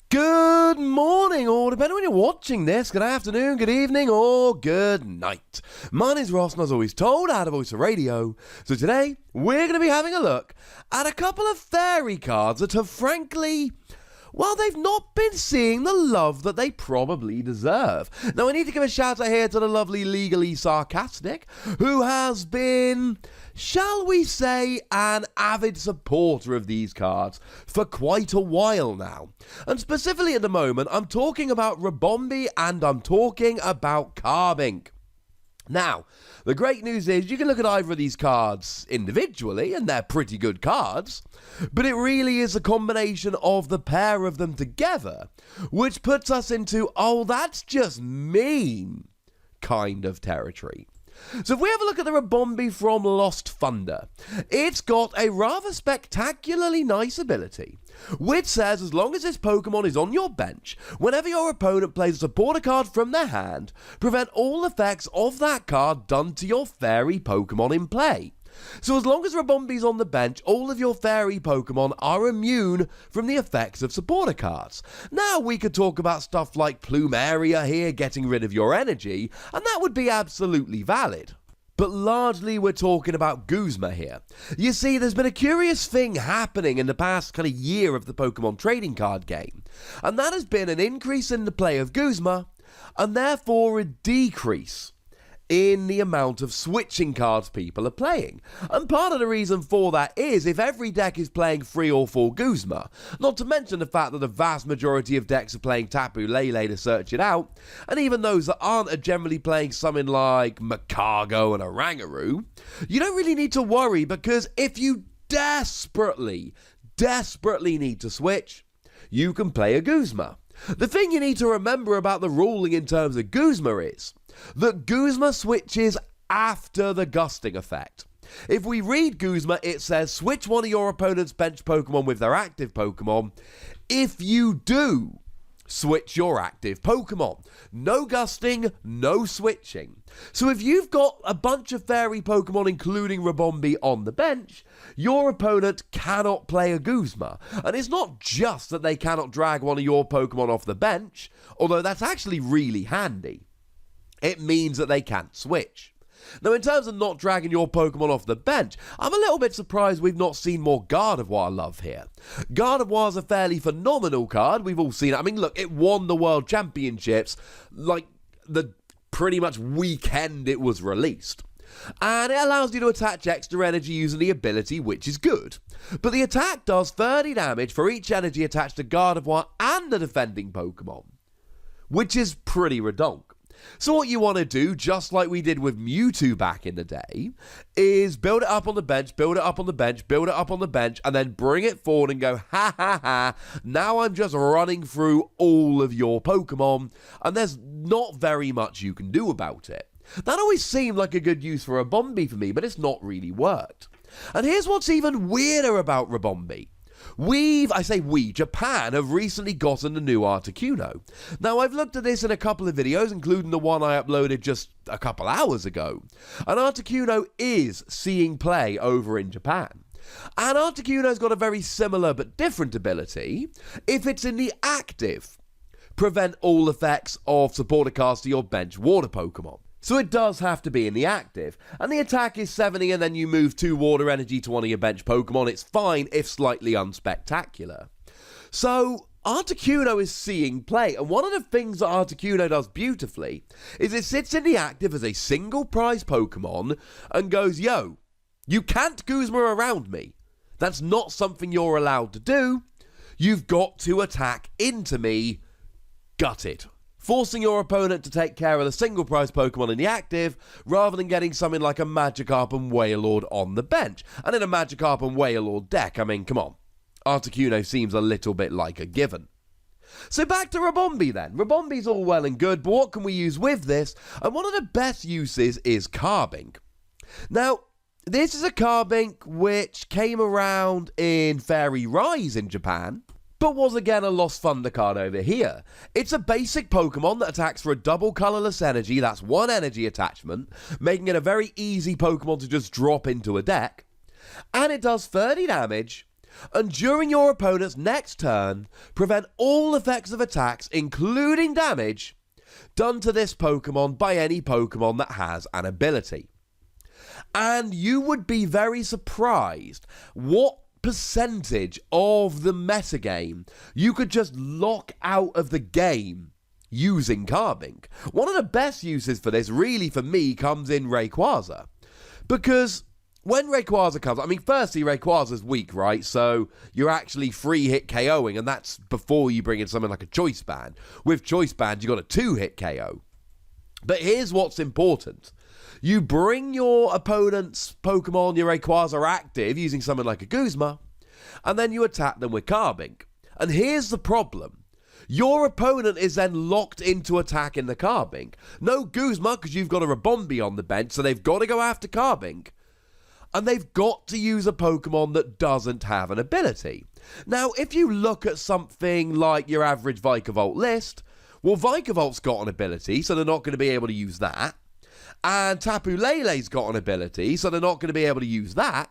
Good morning, or depending on when you're watching this, good afternoon, good evening, or good night. My name's Ross, and as always told, I had a voice of radio. So today, we're going to be having a look at a couple of fairy cards that have frankly, well, they've not been seeing the love that they probably deserve. Now, I need to give a shout out here to the lovely Legally Sarcastic, who has been, shall we say, an avid supporter of these cards for quite a while now. And specifically at the moment, I'm talking about Ribombee and I'm talking about Carbink. Now, the great news is you can look at either of these cards individually, and they're pretty good cards, but it really is a combination of the pair of them together, which puts us into, oh, that's just mean kind of territory. So if we have a look at the Ribombee from Lost Thunder, it's got a rather spectacularly nice ability, which says as long as this Pokemon is on your bench, whenever your opponent plays a supporter card from their hand, prevent all effects of that card done to your fairy Pokemon in play. So as long as Ribombee's on the bench, all of your fairy Pokemon are immune from the effects of supporter cards. Now we could talk about stuff like Plumeria here getting rid of your energy, and that would be absolutely valid. But largely we're talking about Guzma here. You see, there's been a curious thing happening in the past kind of year of the Pokemon trading card game, and that has been an increase in the play of Guzma, and therefore a decrease in the amount of switching cards people are playing. And part of the reason for that is if every deck is playing 3 or 4 Guzma, not to mention the fact that the vast majority of decks are playing Tapu Lele to search it out, and even those that aren't are generally playing something like Macargo and Oranguru, you don't really need to worry, because if you desperately need to switch, you can play a Guzma. The thing you need to remember about the ruling in terms of Guzma is that Guzma switches after the gusting effect. If we read Guzma, it says switch one of your opponent's bench Pokemon with their active Pokemon. If you do, switch your active Pokemon. No gusting, no switching. So if you've got a bunch of fairy Pokemon, including Ribombee, on the bench, your opponent cannot play a Guzma. And it's not just that they cannot drag one of your Pokemon off the bench, although that's actually really handy. It means that they can't switch. Now, in terms of not dragging your Pokemon off the bench, I'm a little bit surprised we've not seen more Gardevoir love here. Gardevoir's a fairly phenomenal card. We've all seen it. I mean, look, it won the World Championships like the pretty much weekend it was released. And it allows you to attach extra energy using the ability, which is good. But the attack does 30 damage for each energy attached to Gardevoir and the defending Pokemon, which is pretty redonk. So what you want to do, just like we did with Mewtwo back in the day, is build it up on the bench, build it up on the bench, build it up on the bench, and then bring it forward and go, ha ha ha, now I'm just running through all of your Pokemon, and there's not very much you can do about it. That always seemed like a good use for Ribombee for me, but it's not really worked. And here's what's even weirder about Ribombee. Japan have recently gotten the new Articuno. Now, I've looked at this in a couple of videos, including the one I uploaded just a couple hours ago. And Articuno is seeing play over in Japan. And Articuno's got a very similar but different ability. If it's in the active, prevent all effects of supporter cards to your bench water Pokemon. So it does have to be in the active, and the attack is 70 and then you move 2 water energy to one of your bench Pokemon. It's fine if slightly unspectacular. So Articuno is seeing play, and one of the things that Articuno does beautifully is it sits in the active as a single prize Pokemon and goes, yo, you can't Guzma around me. That's not something you're allowed to do. You've got to attack into me. Gut it. Forcing your opponent to take care of the single prize Pokemon in the active, rather than getting something like a Magikarp and Wailord on the bench. And in a Magikarp and Wailord deck, I mean, come on. Articuno seems a little bit like a given. So back to Ribombee then. Ribombee's all well and good, but what can we use with this? And one of the best uses is Carbink. Now, this is a Carbink which came around in Fairy Rise in Japan, but was again a Lost Thunder card over here. It's a basic Pokemon that attacks for a double colourless energy, that's 1 energy attachment, making it a very easy Pokemon to just drop into a deck. And it does 30 damage And during your opponent's next turn, prevent all effects of attacks, including damage, done to this Pokemon by any Pokemon that has an ability. And you would be very surprised what percentage of the metagame you could just lock out of the game using Carbink. One of the best uses for this, really for me, comes in Rayquaza. Because when Rayquaza comes, I mean, firstly, Rayquaza's weak, right? So you're actually free hit KOing, and that's before you bring in something like a Choice Band. With Choice Band, you got a 2-hit KO. But here's what's important. You bring your opponent's Pokemon, your Rayquaza, active using something like a Guzma, and then you attack them with Carbink. And here's the problem. Your opponent is then locked into attacking the Carbink. No Guzma, because you've got a Ribombee on the bench, so they've got to go after Carbink. And they've got to use a Pokemon that doesn't have an ability. Now, if you look at something like your average Vikavolt list, well, Vikavolt's got an ability, so they're not going to be able to use that. And Tapu Lele's got an ability, so they're not going to be able to use that.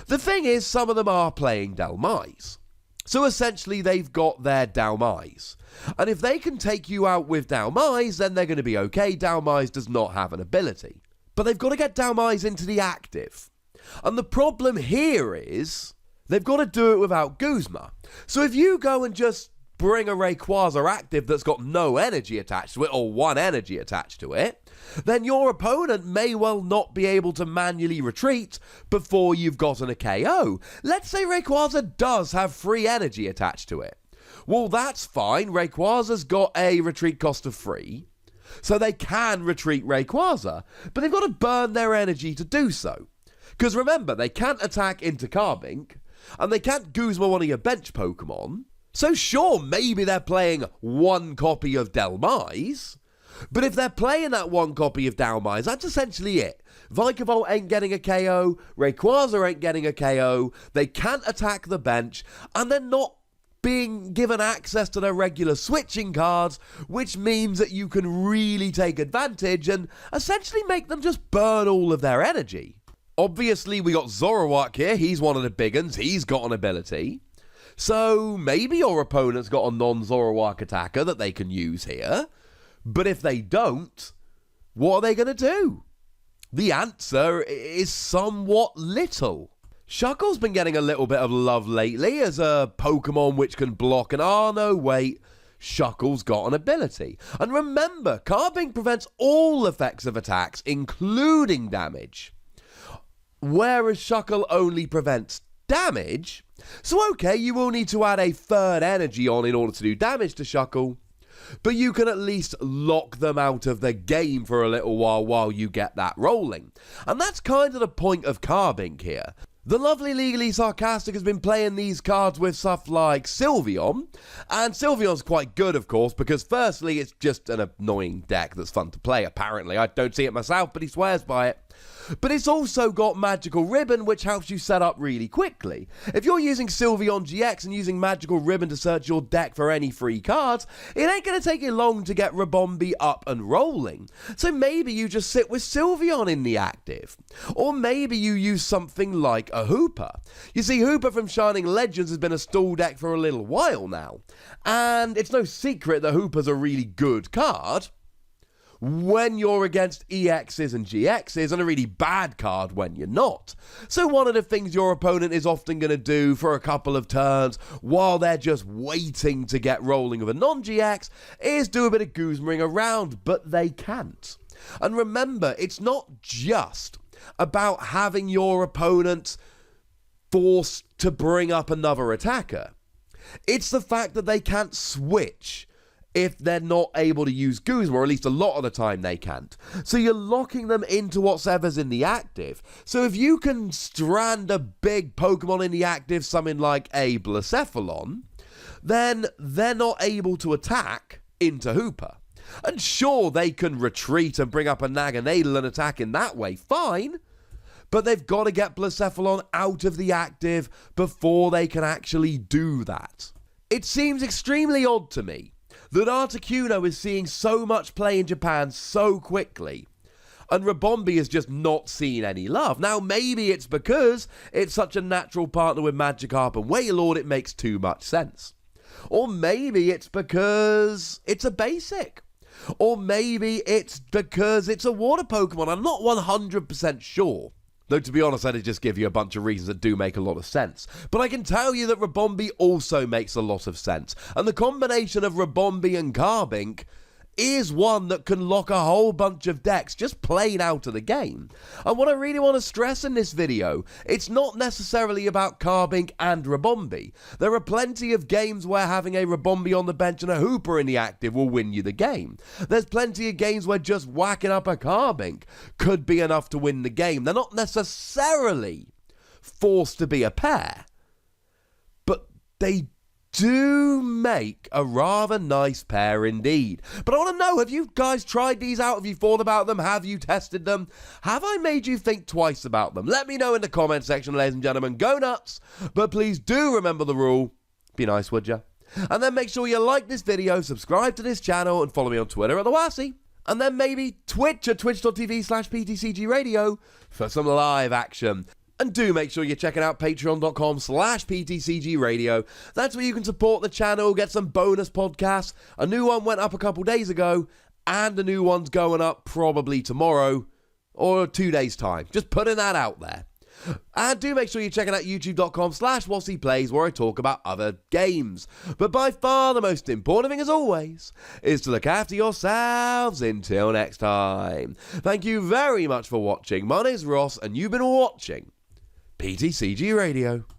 The thing is, some of them are playing Dhelmise. So essentially, they've got their Dhelmise. And if they can take you out with Dhelmise, then they're going to be okay. Dhelmise does not have an ability. But they've got to get Dhelmise into the active. And the problem here is, they've got to do it without Guzma. So if you go and just bring a Rayquaza active that's got no energy attached to it, or 1 energy attached to it, then your opponent may well not be able to manually retreat before you've gotten a KO. Let's say Rayquaza does have free energy attached to it. Well, that's fine. Rayquaza's got a retreat cost of 3, so they can retreat Rayquaza, but they've got to burn their energy to do so. Because remember, they can't attack into Carbink, and they can't Guzma one of your bench Pokemon. So sure, maybe they're playing 1 copy of Dhelmise, but if they're playing that 1 copy of Dhelmise, that's essentially it. Vikavolt ain't getting a KO, Rayquaza ain't getting a KO, they can't attack the bench, and they're not being given access to their regular switching cards, which means that you can really take advantage and essentially make them just burn all of their energy. Obviously, we got Zoroark here. He's one of the big uns. He's got an ability. So maybe your opponent's got a non-Zoroark attacker that they can use here. But if they don't, what are they going to do? The answer is somewhat little. Shuckle's been getting a little bit of love lately as a Pokemon which can block, and oh no, wait, Shuckle's got an ability. And remember, Carbink prevents all effects of attacks, including damage. Whereas Shuckle only prevents damage. So okay, you will need to add a 3rd energy on in order to do damage to Shuckle, but you can at least lock them out of the game for a little while you get that rolling. And that's kind of the point of Carbink here. The lovely Legally Sarcastic has been playing these cards with stuff like Sylveon, and Sylveon's quite good, of course, because firstly, it's just an annoying deck that's fun to play, apparently. I don't see it myself, but he swears by it. But it's also got Magical Ribbon, which helps you set up really quickly. If you're using Sylveon GX and using Magical Ribbon to search your deck for any free cards, it ain't going to take you long to get Ribombee up and rolling. So maybe you just sit with Sylveon in the active. Or maybe you use something like a Hooper. You see, Hooper from Shining Legends has been a stall deck for a little while now. And it's no secret that Hooper's a really good card when you're against EXs and GXs, and a really bad card when you're not. So one of the things your opponent is often going to do for a couple of turns while they're just waiting to get rolling with a non-GX is do a bit of Guzmaing around, but they can't. And remember, it's not just about having your opponent forced to bring up another attacker. It's the fact that they can't switch if they're not able to use Guzma, or at least a lot of the time they can't. So you're locking them into whatever's in the active. So if you can strand a big Pokemon in the active, something like a Blacephalon, then they're not able to attack into Hooper. And sure, they can retreat and bring up a Naganadel and attack in that way, fine. But they've got to get Blacephalon out of the active before they can actually do that. It seems extremely odd to me that Articuno is seeing so much play in Japan so quickly, And Ribombee has just not seen any love. Now, maybe it's because it's such a natural partner with Magikarp and Wailord, it makes too much sense. Or maybe it's because it's a basic. Or maybe it's because it's a water Pokemon. I'm not 100% sure. Though, to be honest, that'd just give you a bunch of reasons that do make a lot of sense. But I can tell you that Ribombee also makes a lot of sense. And the combination of Ribombee and Carbink is one that can lock a whole bunch of decks just plain out of the game. And what I really want to stress in this video, it's not necessarily about Carbink and Ribombee. There are plenty of games where having a Ribombee on the bench and a Hooper in the active will win you the game. There's plenty of games where just whacking up a Carbink could be enough to win the game. They're not necessarily forced to be a pair, but they do make a rather nice pair indeed. But I want to know, have you guys tried these out? Have you thought about them? Have you tested them? Have I made you think twice about them? Let me know in the comment section, ladies and gentlemen. Go nuts. But please do remember the rule. Be nice, would ya? And then make sure you like this video, subscribe to this channel, and follow me on Twitter at the Wassy. And then maybe Twitch at twitch.tv/PTCGRadio for some live action. And do make sure you're checking out patreon.com/PTCGRadio. That's where you can support the channel, get some bonus podcasts. A new one went up a couple days ago, and a new one's going up probably tomorrow or 2 days' time. Just putting that out there. And do make sure you're checking out youtube.com/WassyPlays, where I talk about other games. But by far the most important thing, as always, is to look after yourselves until next time. Thank you very much for watching. My name's Ross, and you've been watching PTCG Radio.